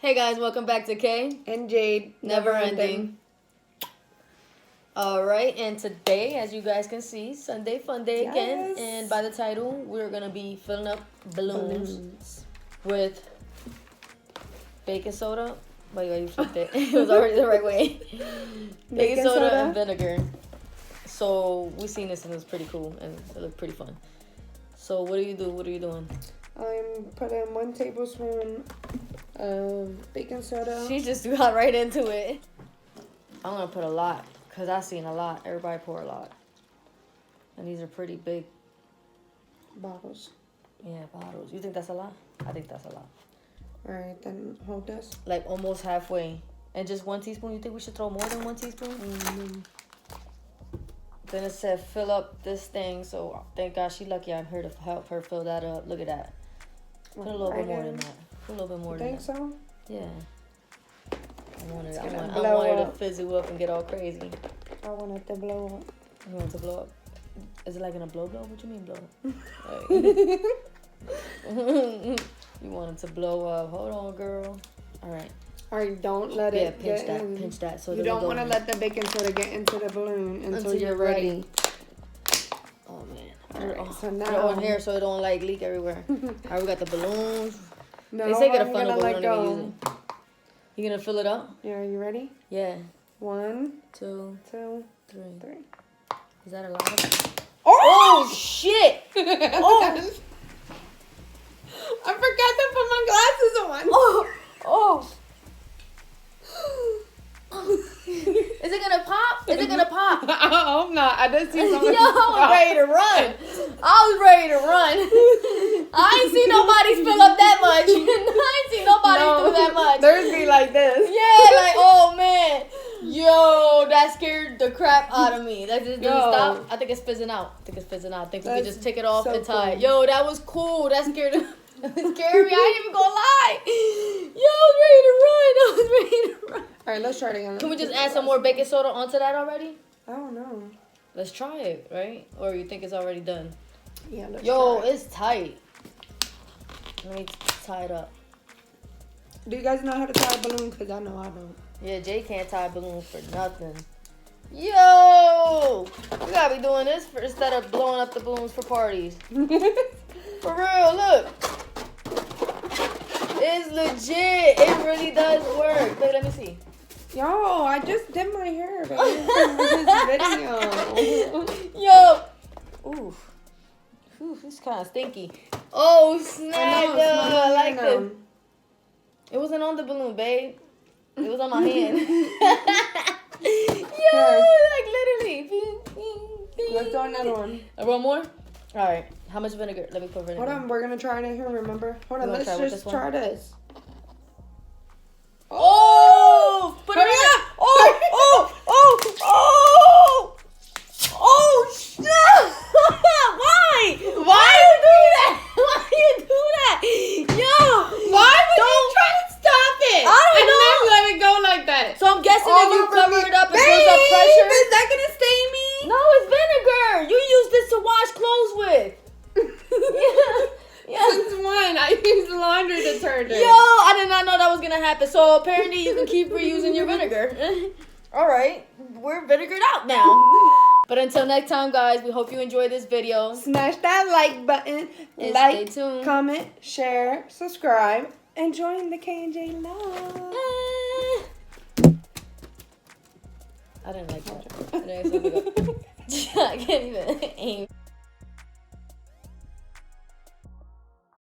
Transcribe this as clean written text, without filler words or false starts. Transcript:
Hey guys, welcome back to K and Jade. Never ending. Alright, and today, as you guys can see, Sunday Fun Day again. And by the title, we're going to be filling up balloons with baking soda. By the way, you flipped it. It was already the right way. Baking soda and vinegar. So, we seen this and it was pretty cool and it looked pretty fun. So, what do you do? What are you doing? I'm putting 1 tablespoon of baking soda. She just got right into it. I'm going to put a lot because I've seen a lot. Everybody pour a lot. And these are pretty big bottles. Yeah, bottles. You think that's a lot? I think that's a lot. All right, then hold this. Like almost halfway. And just 1 teaspoon? You think we should throw more than 1 teaspoon? Then it said fill up this thing. So thank God she lucky I'm here to help her fill that up. Look at that. Put a little bit more than that. Put a little bit more than that. Think so? Yeah. I wanted to to fizz you up and get all crazy. I want it to blow up. You want it to blow up? Is it like in a blow? What you mean blow up? You want it to blow up. Hold on, girl. All right. All right, don't let it pinch that. So you don't want to let the baking soda get into the balloon until you're ready. Oh, man. All right, so Put it now on here so it don't, like, leak everywhere. All right, we got the balloons. No, They say get a funnel, but we let don't even go. use it. You gonna fill it up? Yeah, are you ready? Yeah. 1, 2, 2, 3. 3. Is that a lot of it? Oh, shit! Oh! I forgot to put my glasses on. Oh! Is it gonna pop? Is it gonna pop? I hope not. I didn't see something. Yo, I was ready to run. I ain't seen nobody spill up that much. I ain't seen nobody do that much. Theirs be like this. Yeah, like, oh man. Yo, that scared the crap out of me. That just didn't stop. I think it's fizzing out. I think we can just take it off and tie it. Yo, that was cool. That scared me. I ain't even gonna lie. Yo, I was ready to run. All right, let's try it again. Can we just add some more baking soda onto that already? I don't know. Let's try it, right? Or you think it's already done? Yeah, let's Yo, try it. it's tight. Let me tie it up. Do you guys know how to tie a balloon? Because I know I don't. Yeah, Jay can't tie balloons for nothing. Yo! We gotta be doing this instead of blowing up the balloons for parties. For real, look. It's legit. It really does work. Wait, let me see. Yo, I just did my hair, baby. This video. Yo. Oof. Oof, it's kind of stinky. Oh, snap. I like this. It wasn't on the balloon, babe. It was on my hand. Yo, like literally. Let's do another one. One more? All right. How much vinegar? Let me put vinegar. Hold on, we're going to try it here, remember? Hold on, let's just try this. Oh! Put it in. Oh, shit! Why? Why you do that? Why you do that? Yo! Why would you try to stop it? I don't know. Never let it go like that. So I'm guessing if you cover it up, it builds up pressure. Is that going to stain me? No, it's vinegar. You use this to wash clothes with. Yeah. Since when? I use laundry detergent. Yo, I did not know that was going to happen. So apparently you can keep reusing your vinegar. All right. We're vinegared out now. But until next time, guys, we hope you enjoyed this video. Smash that like button. And like, stay tuned. Comment, share, subscribe, and join the K&J Love. I didn't like that. I can't even aim.